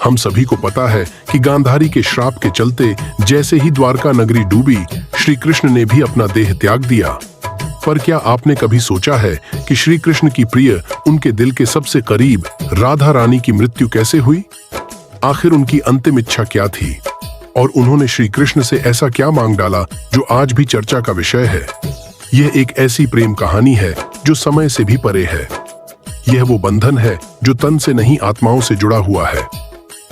हम सभी को पता है कि गांधारी के श्राप के चलते जैसे ही द्वारका नगरी डूबी, श्री कृष्ण ने भी अपना देह त्याग दिया। पर क्या आपने कभी सोचा है कि श्री कृष्ण की प्रिय, उनके दिल के सबसे करीब राधा रानी की मृत्यु कैसे हुई? आखिर उनकी अंतिम इच्छा क्या थी और उन्होंने श्री कृष्ण से ऐसा क्या मांग डाला जो आज भी चर्चा का विषय है? यह एक ऐसी प्रेम कहानी है जो समय से भी परे है। यह वो बंधन है जो तन से नहीं आत्माओं से जुड़ा हुआ है।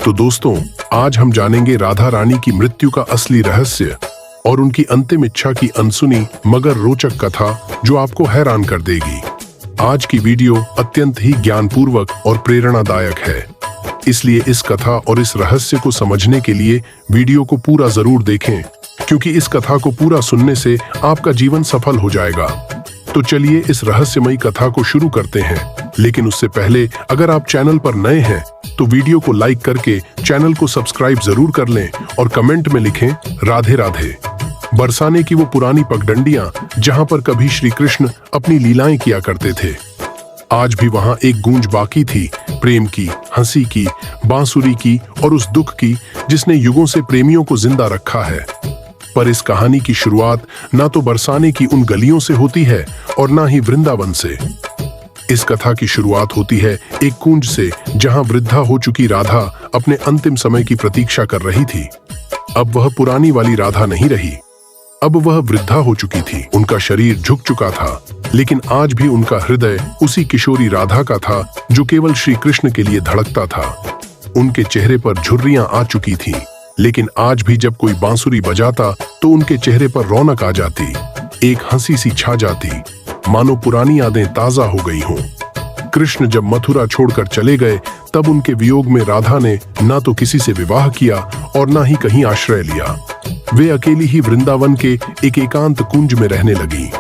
तो दोस्तों, आज हम जानेंगे राधा रानी की मृत्यु का असली रहस्य और उनकी अंतिम इच्छा की अनसुनी मगर रोचक कथा जो आपको हैरान कर देगी। आज की वीडियो अत्यंत ही ज्ञानपूर्वक और प्रेरणादायक है, इसलिए इस कथा और इस रहस्य को समझने के लिए वीडियो को पूरा जरूर देखें, क्योंकि इस कथा को पूरा सुनने से आपका जीवन सफल हो जाएगा। तो चलिए इस रहस्यमयी कथा को शुरू करते हैं। लेकिन उससे पहले अगर आप चैनल पर नए हैं तो वीडियो को लाइक करके चैनल को सब्सक्राइब जरूर कर लें और कमेंट में लिखें राधे राधे। बरसाने की वो पुरानी पगडंडियां जहां पर कभी श्री कृष्ण अपनी लीलाएं किया करते थे, आज भी वहां एक गूंज बाकी थी, प्रेम की, हंसी की, बांसुरी की और उस दुख की जिसने युगों से प्रेमियों को जिंदा रखा है। पर इस कहानी की शुरुआत ना तो बरसाने की उन गलियों से होती है और ना ही वृंदावन से। इस कथा की शुरुआत होती है एक कुंज से, जहां वृद्धा हो चुकी राधा अपने अंतिम समय की प्रतीक्षा कर रही थी। अब वह पुरानी वाली राधा नहीं रही, अब वह वृद्धा हो चुकी थी। उनका शरीर झुक चुका था, लेकिन आज भी उनका हृदय उसी किशोरी राधा का था जो केवल श्री कृष्ण के लिए धड़कता था। उनके चेहरे पर झुर्रियां आ चुकी थीं, लेकिन आज भी जब कोई बांसुरी बजाता तो उनके चेहरे पर रौनक आ जाती, एक हंसी सी छा जाती, मानो पुरानी यादें ताजा हो गई हों। कृष्ण जब मथुरा छोड़कर चले गए तब उनके वियोग में राधा ने ना तो किसी से विवाह किया और ना ही कहीं आश्रय लिया। वे अकेली ही वृंदावन के एक एकांत कुंज में रहने लगी।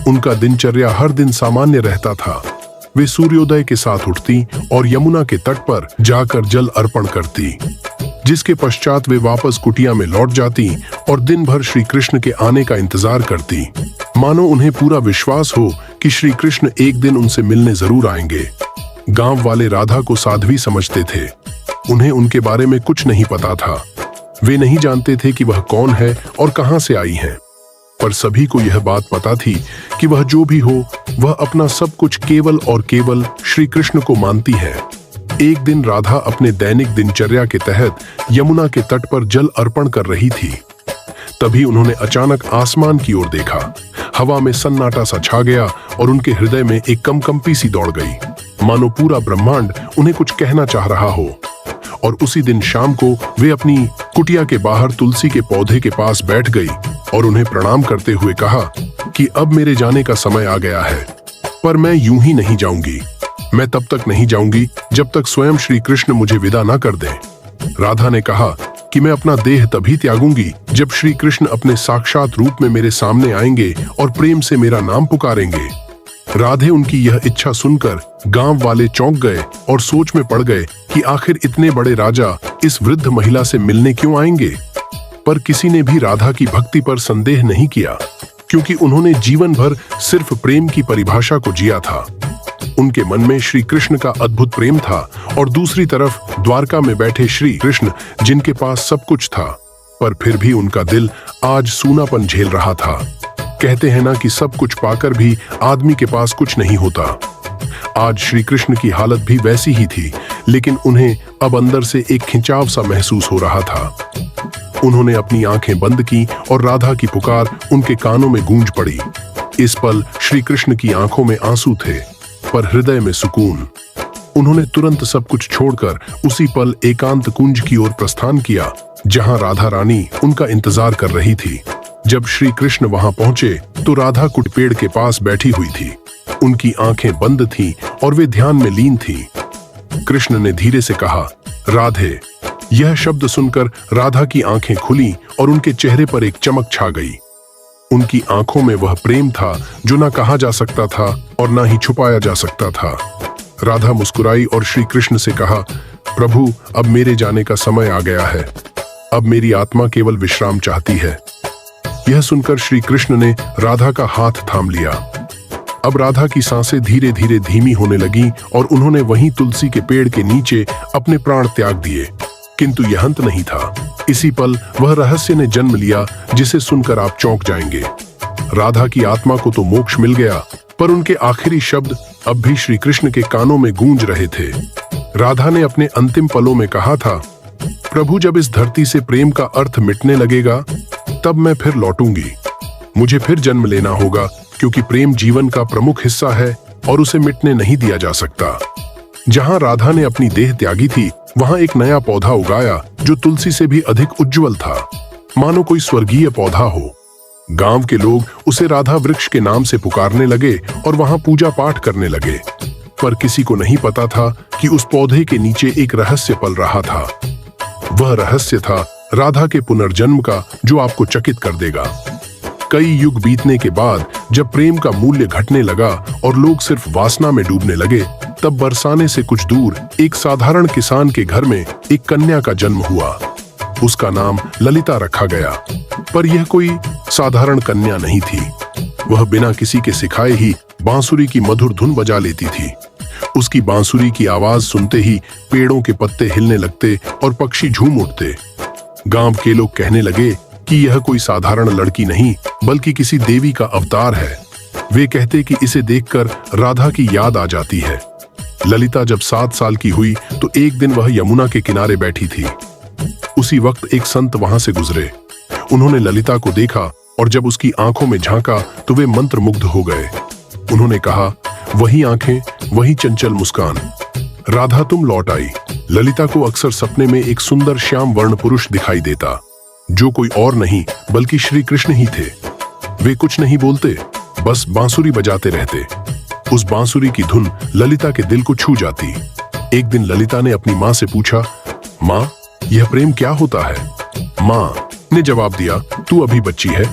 उनका दिनचर्या हर दिन सामान्य रहता था। वे सूर्योदय के साथ उठती और यमुना के तट पर जाकर जल अर्पण करती, जिसके पश्चात वे वापस कुटिया में लौट जाती और दिन भर श्री कृष्ण के आने का इंतजार करती, मानो उन्हें पूरा विश्वास हो कि श्री कृष्ण एक दिन उनसे मिलने जरूर आएंगे। गांव वाले राधा को साध्वी समझते थे। उन्हें उनके बारे में कुछ नहीं पता था। वे नहीं जानते थे कि वह कौन है और कहां से आई हैं। पर सभी को यह बात पता थी कि वह जो भी हो, वह अपना सब कुछ केवल और केवल श्री कृष्ण को मानती है। एक दिन राधा अपने दैनिक दिनचर्या के तहत यमुना के तट पर जल अर्पण कर रही थी। तभी उन्होंने अचानक आसमान की ओर देखा। हवा में सन्नाटा सा छा गया और उनके हृदय में एक कंपी सी दौड़ गई, मानो पूरा ब्रह्मांड उन्हें कुछ कहना चाह रहा हो। और उसी दिन शाम को वे अपनी कुटिया के बाहर तुलसी के पौधे के पास बैठ गई और उन्हें प्रणाम करते हुए कहा कि अब मेरे जाने का समय आ गया है, पर मैं यूं ही नहीं जाऊंगी। मैं तब तक नहीं जाऊंगी जब तक स्वयं श्री कृष्ण मुझे विदा न कर दें। राधा ने कहा कि मैं अपना देह तभी त्यागूंगी जब श्री कृष्ण अपने साक्षात रूप में मेरे सामने आएंगे और प्रेम से मेरा नाम पुकारेंगे। राधे उनकी यह इच्छा सुनकर गांव वाले चौंक गए और सोच में पड़ गए कि आखिर इतने बड़े राजा इस वृद्ध महिला से मिलने क्यों आएंगे। पर किसी ने भी राधा की भक्ति पर संदेह नहीं किया, क्योंकि उन्होंने जीवन भर सिर्फ प्रेम की परिभाषा को जिया था। उनके मन में श्री कृष्ण का अद्भुत प्रेम था और दूसरी तरफ द्वारका में बैठे श्री कृष्ण जिनके पास सब कुछ था, पर फिर भी उनका दिल आज सूनापन झेल रहा था। कहते हैं ना कि सब कुछ पाकर भी आदमी के पास कुछ नहीं होता। आज श्री कृष्ण की हालत भी वैसी ही थी, लेकिन उन्हें अब अंदर से एक खिंचाव सा महसूस हो रहा था। उन्होंने अपनी आंखें बंद की और राधा की पुकार उनके कानों में गूंज पड़ी। इस पल श्री कृष्ण की आंखों में आंसू थे, पर हृदय में सुकून। उन्होंने तुरंत सब कुछ छोड़कर उसी पल एकांत कुंज की ओर प्रस्थान किया, जहां राधा रानी उनका इंतजार कर रही थी। जब श्री कृष्ण वहां पहुंचे तो राधा कुट पेड़ के पास बैठी हुई थी। उनकी आंखें बंद थीं और वे ध्यान में लीन थीं। कृष्ण ने धीरे से कहा, राधे। यह शब्द सुनकर राधा की आंखें खुली और उनके चेहरे पर एक चमक छा गई। उनकी आंखों में वह प्रेम था जो ना कहा जा सकता था और ना ही छुपाया जा सकता था। राधा मुस्कुराई और श्री कृष्ण से कहा, प्रभु, अब मेरे जाने का समय आ गया है। अब मेरी आत्मा केवल विश्राम चाहती है। यह सुनकर श्री कृष्ण ने राधा का हाथ थाम लिया। अब राधा की सांसें धीरे धीरे धीमी होने लगी और उन्होंने वहीं तुलसी के पेड़ के नीचे अपने प्राण त्याग दिए। किंतु यह अंत नहीं था। इसी पल वह रहस्य ने जन्म लिया जिसे सुनकर आप चौंक जाएंगे। राधा की आत्मा को तो मोक्ष मिल गया, पर उनके आखिरी शब्द अब भी श्री कृष्ण के कानों में गूंज रहे थे। राधा ने अपने अंतिम पलों में कहा था, प्रभु जब इस धरती से प्रेम का अर्थ मिटने लगेगा तब मैं फिर लौटूंगी। मुझे फिर जन्म लेना होगा, क्योंकि प्रेम जीवन का प्रमुख हिस्सा है और उसे मिटने नहीं दिया जा सकता। जहां राधा ने अपनी देह त्यागी थी, वहां एक नया पौधा उगाया जो तुलसी से भी अधिक उज्जवल था, मानो कोई स्वर्गीय पौधा हो। गांव के लोग उसे राधा वृक्ष के नाम से पुकारने लगे और वहां पूजा पाठ करने लगे। पर किसी को नहीं पता था कि उस पौधे के नीचे एक रहस्य पल रहा था। वह रहस्य था राधा के पुनर्जन्म का, जो आपको चकित कर देगा। कई युग बीतने के बाद जब प्रेम का मूल्य घटने लगा और लोग सिर्फ वासना में डूबने लगे, तब बरसाने से कुछ दूर एक साधारण किसान के घर में एक कन्या का जन्म हुआ। उसका नाम ललिता रखा गया, पर यह कोई साधारण कन्या नहीं थी। वह बिना किसी के सिखाए ही बांसुरी की मधुर धुन बजा लेती थी। उसकी बांसुरी की आवाज सुनते ही पेड़ों के पत्ते हिलने लगते और पक्षी झूम उठते। गांव के लोग कहने लगे कि यह कोई साधारण लड़की नहीं, बल्कि किसी देवी का अवतार है। वे कहते कि इसे देखकर राधा की याद आ जाती है। ललिता जब 7 साल की हुई तो एक दिन वह यमुना के किनारे बैठी थी। उसी वक्त एक संत वहां से गुजरे। उन्होंने ललिता को देखा और जब उसकी आंखों में झांका तो वे मंत्रमुग्ध हो गए। उन्होंने कहा, वही आंखें, वही चंचल मुस्कान। राधा तुम लौट आई। ललिता को अक्सर सपने में एक सुंदर श्याम वर्ण पुरुष दिखाई देता, जो कोई और नहीं बल्कि श्री कृष्ण ही थे। वे कुछ नहीं बोलते, बस बांसुरी बजाते रहते। उस बांसुरी की धुन ललिता के दिल को छू जाती। एक दिन ललिता ने अपनी माँ से पूछा, माँ, यह प्रेम क्या होता है? माँ ने जवाब दिया, तू अभी बच्ची है,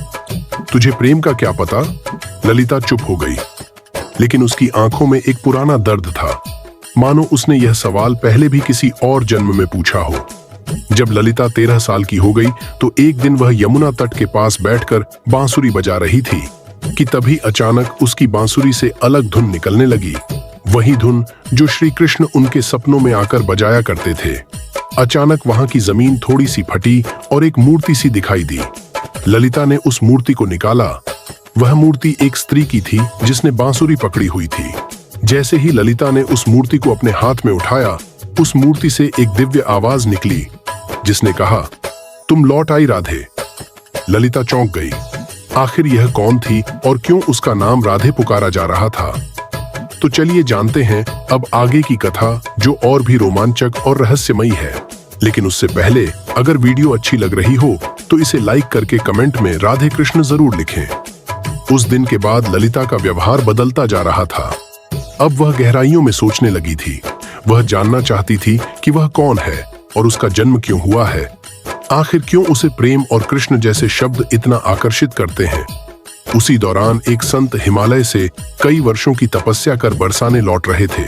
तुझे प्रेम का क्या पता? ललिता चुप हो गई, लेकिन उसकी आंखों में एक पुराना दर्द था, मानो उसने यह सवाल पहले भी किसी और जन्म में पूछा हो। जब ललिता 13 साल की हो गई तो एक दिन वह यमुना तट के पास बैठकर बांसुरी बजा रही थी कि तभी अचानक उसकी बांसुरी से अलग धुन निकलने लगी। वही धुन जो श्री कृष्ण उनके सपनों में आकर बजाया करते थे। अचानक वहां की जमीन थोड़ी सी फटी और एक मूर्ति सी दिखाई दी। ललिता ने उस मूर्ति को निकाला। वह मूर्ति एक स्त्री की थी जिसने बांसुरी पकड़ी हुई थी। जैसे ही ललिता ने उस मूर्ति को अपने हाथ में उठाया, उस मूर्ति से एक दिव्य आवाज निकली जिसने कहा, तुम लौट आई राधे। ललिता चौंक गई। आखिर यह कौन थी और क्यों उसका नाम राधे पुकारा जा रहा था? तो चलिए जानते हैं अब आगे की कथा, जो और भी रोमांचक और रहस्यमयी है। लेकिन उससे पहले अगर वीडियो अच्छी लग रही हो तो इसे लाइक करके कमेंट में राधे कृष्ण जरूर लिखें। उस दिन के बाद ललिता का व्यवहार बदलता जा रहा था। अब वह गहराइयों में सोचने लगी थी। वह जानना चाहती थी कि वह कौन है और उसका जन्म क्यों हुआ है। आखिर क्यों उसे प्रेम और कृष्ण जैसे शब्द इतना आकर्षित करते हैं। उसी दौरान एक संत हिमालय से कई वर्षों की तपस्या कर बरसाने लौट रहे थे।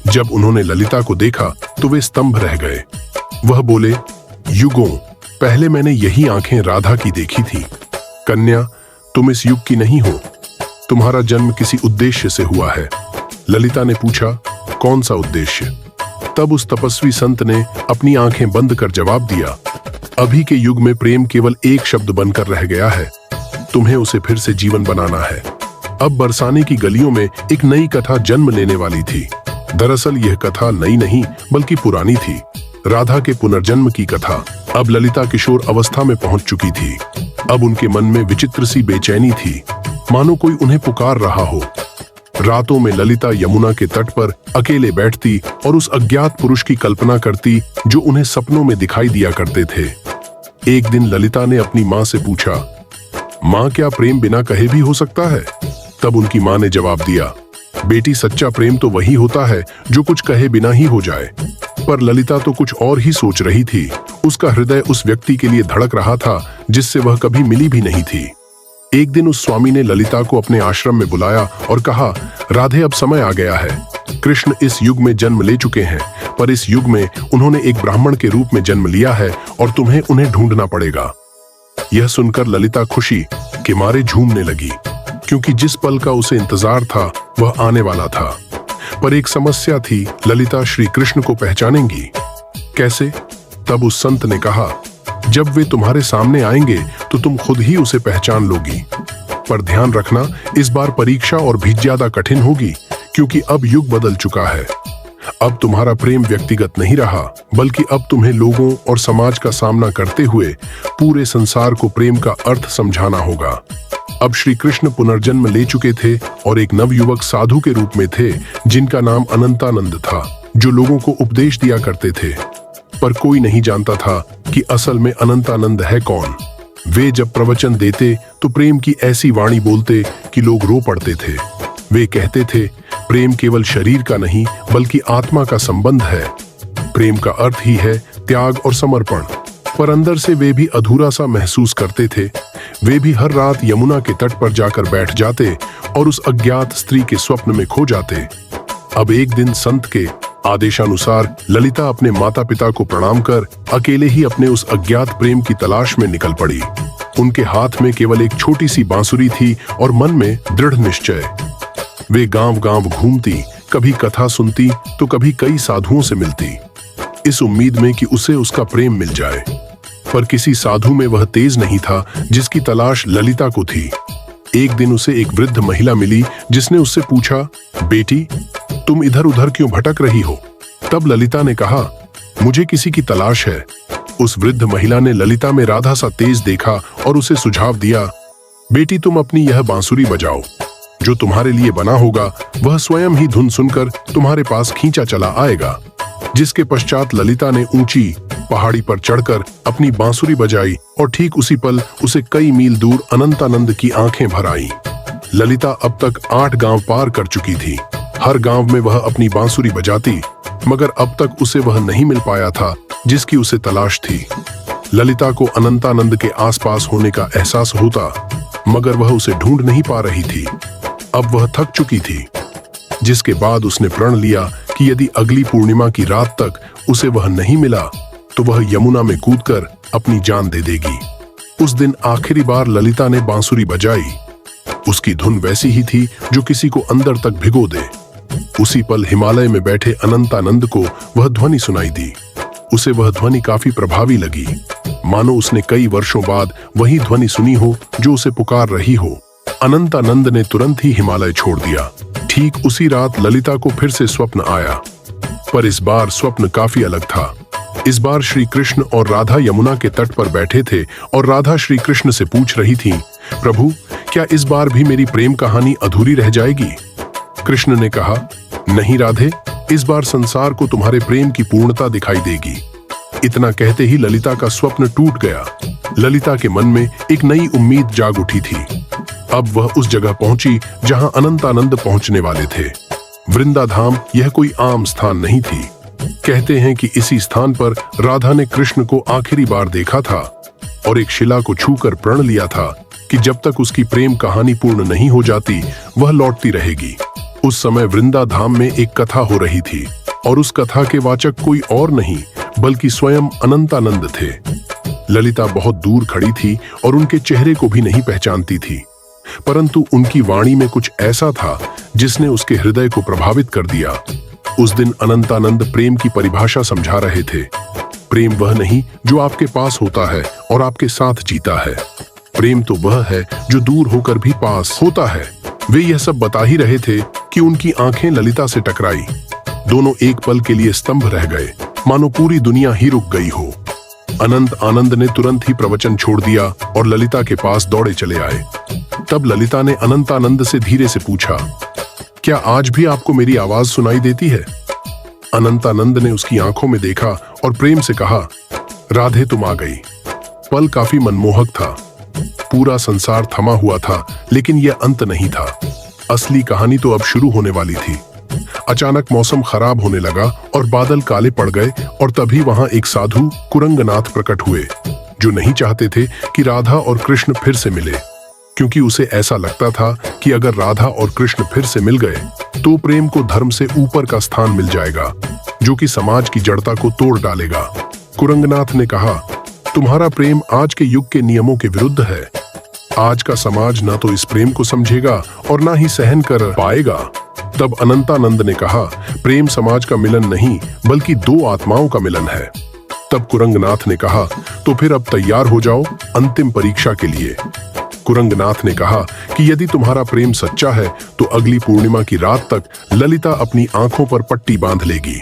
जब उन्होंने ललिता को देखा तो वे स्तंभ रह गए। वह बोले, युगों पहले मैंने यही आंखें राधा की देखी थी। कन्या, तुम इस युग की नहीं हो। तुम्हारा जन्म किसी उद्देश्य से हुआ है। ललिता ने पूछा, कौन सा उद्देश्य? तब उस तपस्वी संत ने अपनी आंखें बंद कर जवाब दिया, अभी के युग में प्रेम केवल एक शब्द बनकर रह गया है। तुम्हें उसे फिर से जीवन बनाना है। अब बरसाने की गलियों में एक नई कथा जन्म लेने वाली थी। दरअसल यह कथा नई नहीं बल्कि पुरानी थी। राधा के पुनर्जन्म की कथा। अब ललिता किशोर अवस्था में पहुंच चुकी थी। अब उनके मन में विचित्र सी बेचैनी थी, मानो कोई उन्हें पुकार रहा हो। रातों में ललिता यमुना के तट पर अकेले बैठती और उस अज्ञात पुरुष की कल्पना करती जो उन्हें सपनों में दिखाई दिया करते थे। एक दिन ललिता ने अपनी माँ से पूछा, माँ, क्या प्रेम बिना कहे भी हो सकता है? तब उनकी माँ ने जवाब दिया, बेटी, सच्चा प्रेम तो वही होता है जो कुछ कहे बिना ही हो जाए। पर ललिता तो कुछ और ही सोच रही थी। उसका हृदय उस व्यक्ति के लिए धड़क रहा था जिससे वह कभी मिली भी नहीं थी। एक दिन उस स्वामी ने ललिता को अपने आश्रम में बुलाया और कहा, राधे, अब समय आ गया है। कृष्ण इस युग में जन्म ले चुके हैं, पर इस युग में उन्होंने एक ब्राह्मण के रूप में जन्म लिया है और तुम्हें उन्हें ढूंढना पड़ेगा। यह सुनकर ललिता खुशी के मारे झूमने लगी, क्योंकि जिस पल का उसे इंतजार था वह आने वाला था। पर एक समस्या थी, ललिता श्री कृष्ण को पहचानेंगी कैसे? तब उस संत ने कहा, जब वे तुम्हारे सामने आएंगे तो तुम खुद ही उसे पहचान लोगी। पर ध्यान रखना, इस बार परीक्षा और भी ज्यादा कठिन होगी, क्योंकि अब युग बदल चुका है। अब तुम्हारा प्रेम व्यक्तिगत नहीं रहा, बल्कि अब तुम्हें लोगों और समाज का सामना करते हुए पूरे संसार को प्रेम का अर्थ समझाना होगा। अब श्री कृष्ण पुनर्जन्म ले चुके थे और एक नवयुवक साधु के रूप में थे, जिनका नाम अनंतानंद था, जो लोगों को उपदेश दिया करते थे। पर कोई नहीं जानता था कि असल में अनंतानंद है कौन। वे जब प्रवचन देते तो प्रेम की ऐसी वाणी बोलते कि लोग रो पड़ते थे। वे कहते थे, प्रेम केवल शरीर का नहीं बल्कि आत्मा का संबंध है। प्रेम का अर्थ ही है त्याग और समर्पण। पर अंदर से वे भी अधूरा सा महसूस करते थे। वे भी हर रात यमुना के तट पर जाकर बैठ जाते और उस अज्ञात स्त्री के स्वप्न में खो जाते। अब एक दिन संत के आदेशानुसार ललिता अपने माता पिता को प्रणाम कर अकेले ही अपने उस अज्ञात प्रेम की तलाश में निकल पड़ी। उनके हाथ में केवल एक छोटी सी बांसुरी थी और मन में दृढ़ निश्चय। वे गांव-गांव घूमती, कभी कथा सुनती तो कभी कई साधुओं से मिलती, इस उम्मीद में कि उसे उसका प्रेम मिल जाए। पर किसी साधु में वह तेज नहीं था जिसकी तलाश ललिता को थी। एक दिन उसे एक वृद्ध महिला मिली, जिसने उससे पूछा, बेटी, तुम इधर उधर क्यों भटक रही हो? तब ललिता ने कहा, मुझे किसी की तलाश है। उस वृद्ध महिला ने ललिता में राधा सा तेज देखा और उसे सुझाव दिया, बेटी, तुम अपनी यह बांसुरी बजाओ। जो तुम्हारे लिए बना होगा वह स्वयं ही धुन सुनकर तुम्हारे पास खींचा चला आएगा। जिसके पश्चात ललिता ने ऊंची पहाड़ी पर चढ़कर अपनी बांसुरी बजाई और ठीक उसी पल उसे कई मील दूर अनंतानंद की आंखें भर आईं। ललिता अब तक 8 गांव पार कर चुकी थी। हर गांव में वह अपनी बांसुरी बजाती, मगर अब तक उसे वह नहीं मिल पाया था जिसकी उसे तलाश थी। ललिता को अनंतानंद के आसपास होने का एहसास होता, मगर वह उसे ढूंढ नहीं पा रही थी। अब वह थक चुकी थी, जिसके बाद उसने प्रण लिया कि यदि अगली पूर्णिमा की रात तक उसे वह नहीं मिला तो वह यमुना में कूदकर अपनी जान दे देगी। उस दिन आखिरी बार ललिता ने बांसुरी बजाई। उसकी धुन वैसी ही थी जो किसी को अंदर तक भिगो दे। उसी पल हिमालय में बैठे अनंतानंद को वह ध्वनि सुनाई दी। उसे वह ध्वनि काफी प्रभावी लगी, मानो उसने कई वर्षों बाद वही ध्वनि सुनी हो जो उसे पुकार रही हो। अनंतानंद ने तुरंत ही हिमालय छोड़ दिया। ठीक उसी रात ललिता को फिर से स्वप्न आया, पर इस बार स्वप्न काफी अलग था। इस बार श्री कृष्ण और राधा यमुना के तट पर बैठे थे और राधा श्री कृष्ण से पूछ रही थी, प्रभु, क्या इस बार भी मेरी प्रेम कहानी अधूरी रह जाएगी? कृष्ण ने कहा, नहीं राधे, इस बार संसार को तुम्हारे प्रेम की पूर्णता दिखाई देगी। इतना कहते ही ललिता का स्वप्न टूट गया। ललिता के मन में एक नई उम्मीद जाग उठी थी। अब वह उस जगह पहुंची जहां अनंतानंद पहुंचने वाले थे। वृंदाधाम यह कोई आम स्थान नहीं थी। कहते हैं कि इसी स्थान पर राधा ने कृष्ण को आखिरी बार देखा था और एक शिला को छूकर प्रण लिया था कि जब तक उसकी प्रेम कहानी पूर्ण नहीं हो जाती वह लौटती रहेगी। उस समय वृंदाधाम में एक कथा हो रही थी और उस कथा के वाचक कोई और नहीं बल्कि स्वयं अनंतानंद थे। ललिता बहुत दूर खड़ी थी और उनके चेहरे को भी नहीं पहचानती थी, परंतु उनकी वाणी में कुछ ऐसा था जिसने उसके हृदय को प्रभावित कर दिया। उस दिन अनंतानंद प्रेम की परिभाषा समझा रहे थे। प्रेम वह नहीं जो आपके पास होता है और आपके साथ जीता है। प्रेम तो वह है जो दूर होकर भी पास होता है। वे यह सब बता ही रहे थे कि उनकी आंखें ललिता से टकराई। दोनों एक पल के लिए स्तंभ रह गए, मानो पूरी दुनिया ही रुक गई हो। अनंत आनंद ने तुरंत ही प्रवचन छोड़ दिया और ललिता के पास दौड़े चले आए। तब ललिता ने अनंतानंद से धीरे से पूछा, क्या आज भी आपको मेरी आवाज सुनाई देती है? अनंतानंद ने उसकी आंखों में देखा और प्रेम से कहा, राधे, तुम आ गई। पल काफी मनमोहक था। पूरा संसार थमा हुआ था, लेकिन यह अंत नहीं था। असली कहानी तो अब शुरू होने वाली थी। अचानक मौसम खराब होने लगा और बादल काले पड़ गए और तभी वहां एक साधु कुरंगनाथ प्रकट हुए, जो नहीं चाहते थे कि राधा और कृष्ण फिर से मिले, क्योंकि उसे ऐसा लगता था कि अगर राधा और कृष्ण फिर से मिल गए तो प्रेम को धर्म से ऊपर का स्थान मिल जाएगा, जो कि समाज की जड़ता को तोड़ डालेगा। कुरंगनाथ ने कहा, तुम्हारा प्रेम आज के युग के नियमों के विरुद्ध है। आज का समाज ना तो इस प्रेम को समझेगा और ना ही सहन कर पाएगा। तब अनंतानंद ने कहा, प्रेम समाज का मिलन नहीं बल्कि दो आत्माओं का मिलन है। तब कुरंगनाथ ने कहा, तो फिर अब तैयार हो जाओ अंतिम परीक्षा के लिए। कुरंगनाथ ने कहा कि यदि तुम्हारा प्रेम सच्चा है तो अगली पूर्णिमा की रात तक ललिता अपनी आंखों पर पट्टी बांध लेगी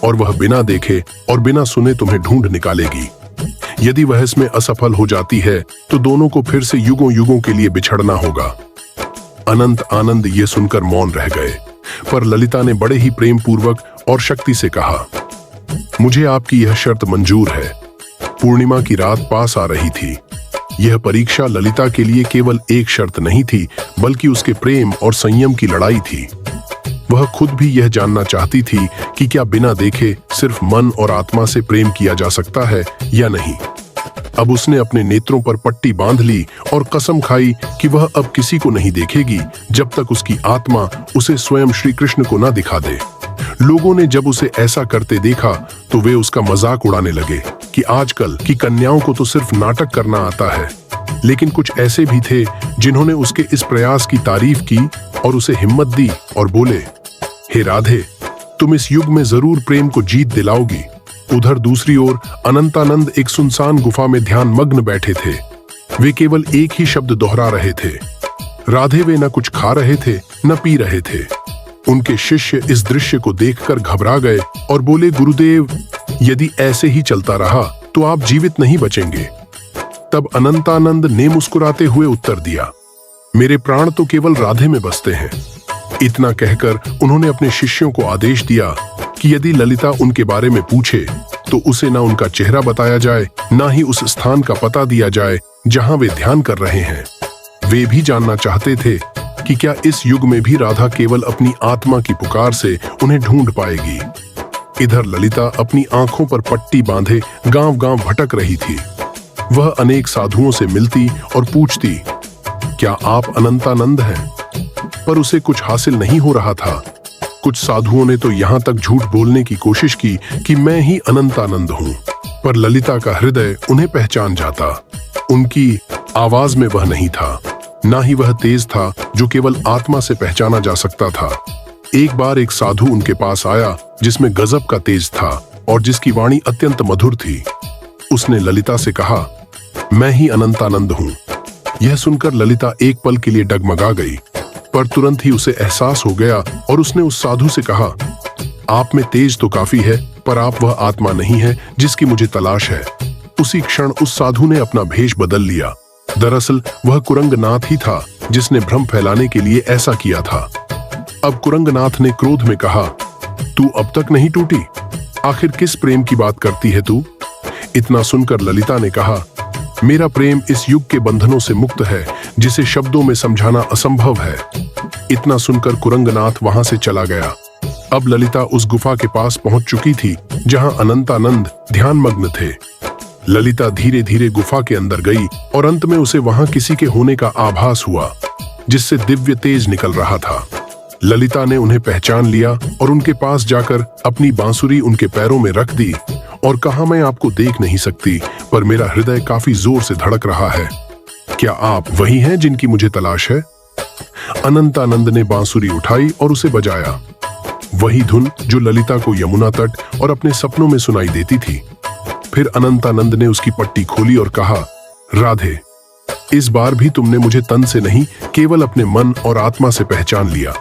और वह बिना देखे और बिना सुने तुम्हें ढूंढ निकालेगी। यदि वह इसमें असफल हो जाती है तो दोनों को फिर से युगों युगों के लिए बिछड़ना होगा। अनंत आनंद ये सुनकर मौन रह गए, पर ललिता ने बड़े ही प्रेम पूर्वक और शक्ति से कहा, मुझे आपकी यह शर्त मंजूर है। पूर्णिमा की रात पास आ रही थी। यह परीक्षा ललिता के लिए केवल एक शर्त नहीं थी, बल्कि उसके प्रेम और संयम की लड़ाई थी। वह खुद भी यह जानना चाहती थी कि क्या बिना देखे सिर्फ मन और आत्मा से प्रेम किया जा सकता है या नहीं। अब उसने अपने नेत्रों पर पट्टी बांध ली और कसम खाई कि वह अब किसी को नहीं देखेगी जब तक उसकी आत्मा उसे स्वयं श्री कृष्ण को न दिखा दे। लोगों ने जब उसे ऐसा करते देखा तो वे उसका मजाक उड़ाने लगे कि आजकल की कन्याओं को तो सिर्फ नाटक करना आता है। लेकिन कुछ ऐसे भी थे जिन्होंने उसके इस प्रयास की तारीफ की और उसे हिम्मत दी और बोले, हे राधे, तुम इस युग में जरूर प्रेम को जीत दिलाओगी। उधर दूसरी ओर अनंतानंद एक सुनसान गुफा में ध्यान मग्न बैठे थे। वे केवल एक ही शब्द दोहरा रहे थे, राधे। वे न कुछ खा रहे थे न पी रहे थे। उनके शिष्य इस दृश्य को देखकर घबरा गए और बोले, गुरुदेव, यदि ऐसे ही चलता रहा तो आप जीवित नहीं बचेंगे। तब अनंतानंद ने मुस्कुराते हुए उत्तर दिया, मेरे प्राण तो केवल राधे में बसते हैं। इतना कहकर उन्होंने अपने शिष्यों को आदेश दिया कि यदि ललिता उनके बारे में पूछे तो उसे ना उनका चेहरा बताया जाए, ना ही उस स्थान का पता दिया जाए जहां वे ध्यान कर रहे हैं। वे भी जानना चाहते थे कि क्या इस युग में भी राधा केवल अपनी आत्मा की पुकार से उन्हें ढूंढ पाएगी। इधर ललिता अपनी आंखों पर पट्टी बांधे गांव-गांव भटक रही थी। वह अनेक साधुओं से मिलती और पूछती, क्या आप अनंतानंद हैं? पर उसे कुछ हासिल नहीं हो रहा था। कुछ साधुओं ने तो यहाँ तक झूठ बोलने की कोशिश की कि मैं ही अनंतानंद हूँ, पर ललिता का हृदय उन्हें पहचान जाता। उनकी आवाज में वह नहीं था, ना ही वह तेज था जो केवल आत्मा से पहचाना जा सकता था। एक बार एक साधु उनके पास आया जिसमें गजब का तेज था और जिसकी वाणी अत्यंत मधुर थी। उसने ललिता से कहा, मैं ही अनंतानंद हूँ। यह सुनकर ललिता एक पल के लिए डगमगा गई, पर तुरंत ही उसे एहसास हो गया और उसने उस साधु से कहा, आप में तेज तो काफी है, पर आप वह आत्मा नहीं है जिसकी मुझे तलाश है। उसी क्षण उस साधु ने अपना भेष बदल लिया। दरअसल वह कुरंगनाथ ही था जिसने भ्रम फैलाने के लिए ऐसा किया था। अब कुरंगनाथ ने क्रोध में कहा, तू अब तक नहीं टूटी? आखिर किस प्रेम की बात करती है तू? इतना सुनकर ललिता ने कहा, मेरा प्रेम इस युग के बंधनों से मुक्त है जिसे शब्दों में समझाना असंभव है। इतना सुनकर कुरंगनाथ वहां से चला गया। अब ललिता उस गुफा के पास पहुंच चुकी थी जहां अनंतानंद ध्यानमग्न थे। ललिता धीरे धीरे गुफा के अंदर गई और अंत में उसे वहां किसी के होने का आभास हुआ जिससे दिव्य तेज निकल रहा था। ललिता ने उन्हें पहचान लिया और उनके पास जाकर अपनी बांसुरी उनके पैरों में रख दी और कहा, मैं आपको देख नहीं सकती, पर मेरा हृदय काफी जोर से धड़क रहा है। क्या आप वही हैं जिनकी मुझे तलाश है? अनंतानंद ने बांसुरी उठाई और उसे बजाया। वही धुन जो ललिता को यमुना तट और अपने सपनों में सुनाई देती थी। फिर अनंतानंद ने उसकी पट्टी खोली और कहा, राधे, इस बार भी तुमने मुझे तन से नहीं केवल अपने मन और आत्मा से पहचान लिया।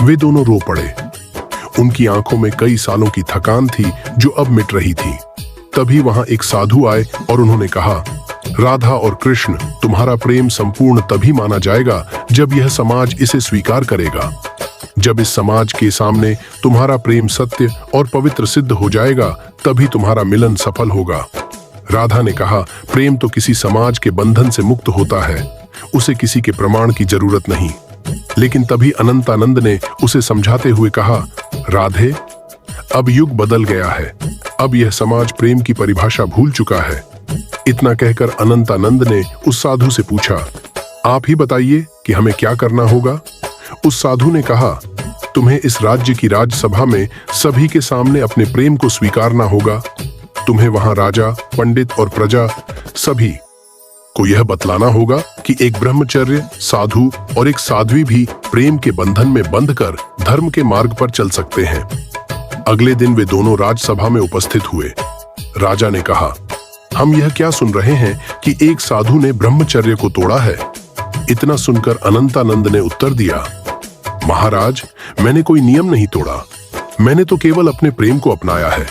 वे दोनों रो पड़े। उनकी आंखों में कई सालों की थकान थी जो अब मिट रही थी। तभी वहां एक साधु आए और उन्होंने कहा, राधा और कृष्ण, तुम्हारा प्रेम संपूर्ण तभी माना जाएगा जब यह समाज इसे स्वीकार करेगा। जब इस समाज के सामने तुम्हारा प्रेम सत्य और पवित्र सिद्ध हो जाएगा, तभी तुम्हारा मिलन सफल होगा। राधा ने कहा, प्रेम तो किसी समाज के बंधन से मुक्त होता है, उसे किसी के प्रमाण की जरूरत नहीं। लेकिन तभी अनंतानंद ने उसे समझाते हुए कहा, राधे, अब युग बदल गया है। अब यह समाज प्रेम की परिभाषा भूल चुका है। इतना कहकर अनंतानंद ने उस साधु से पूछा, आप ही बताइए कि हमें क्या करना होगा? उस साधु ने कहा, तुम्हें इस राज्य की राजसभा में सभी के सामने अपने प्रेम को स्वीकारना होगा। तुम्हें वहां राजा, पंडित और प्रजा सभी को यह बतलाना होगा कि एक ब्रह्मचर्य, साधु और एक साध्वी भी प्रेम के बंधन में बंधकर धर्म के मार्ग पर चल सकते हैं। अगले दिन वे दोनों राजसभा में उपस्थित हुए। राजा ने कहा, हम यह क्या सुन रहे हैं कि एक साधु ने ब्रह्मचर्य को तोड़ा है? इतना सुनकर अनंतानंद ने उत्तर दिया, महाराज, मैंने कोई नियम नहीं तोड़ा, मैंने तो केवल अपने प्रेम को अपनाया है।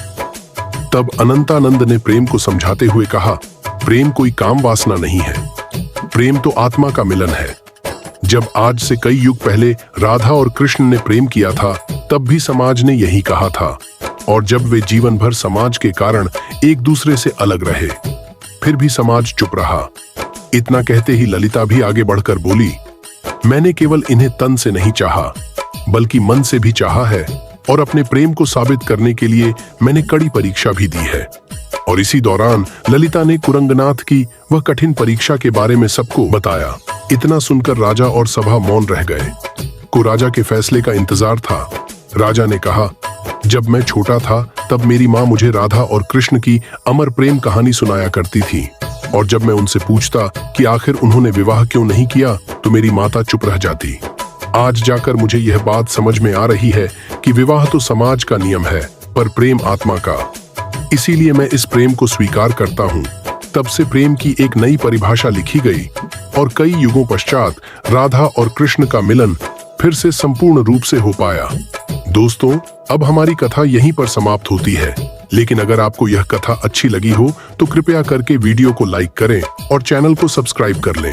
तब अनंतानंद ने प्रेम को समझाते हुए कहा, प्रेम कोई काम वासना नहीं है, प्रेम तो आत्मा का मिलन है। जब आज से कई युग पहले राधा और कृष्ण ने प्रेम किया था, तब भी समाज ने यही कहा था, और जब वे जीवन भर समाज के कारण एक दूसरे से अलग रहे, फिर भी समाज चुप रहा। इतना कहते ही ललिता भी आगे बढ़कर बोली, मैंने केवल इन्हें तन से नहीं चाहा, बल्कि मन से भी चाहा है, और अपने प्रेम को साबित करने के लिए मैंने कड़ी परीक्षा भी दी है। और इसी दौरान ललिता ने कुरंगनाथ की वह कठिन परीक्षा के बारे में सबको बताया। इतना सुनकर राजा और सभा मौन रह गए। को राजा के फैसले का इंतजार था। राजा ने कहा, जब मैं छोटा था तब मेरी माँ मुझे राधा और कृष्ण की अमर प्रेम कहानी सुनाया करती थी, और जब मैं उनसे पूछता कि आखिर उन्होंने विवाह क्यों नहीं किया, तो मेरी माता चुप रह जाती। आज जाकर मुझे यह बात समझ में आ रही है कि विवाह तो समाज का नियम है, पर प्रेम आत्मा का। इसीलिए मैं इस प्रेम को स्वीकार करता हूँ। तब से प्रेम की एक नई परिभाषा लिखी गई, और कई युगों पश्चात राधा और कृष्ण का मिलन फिर से संपूर्ण रूप से हो पाया। दोस्तों, अब हमारी कथा यहीं पर समाप्त होती है, लेकिन अगर आपको यह कथा अच्छी लगी हो तो कृपया करके वीडियो को लाइक करें और चैनल को सब्सक्राइब कर लें।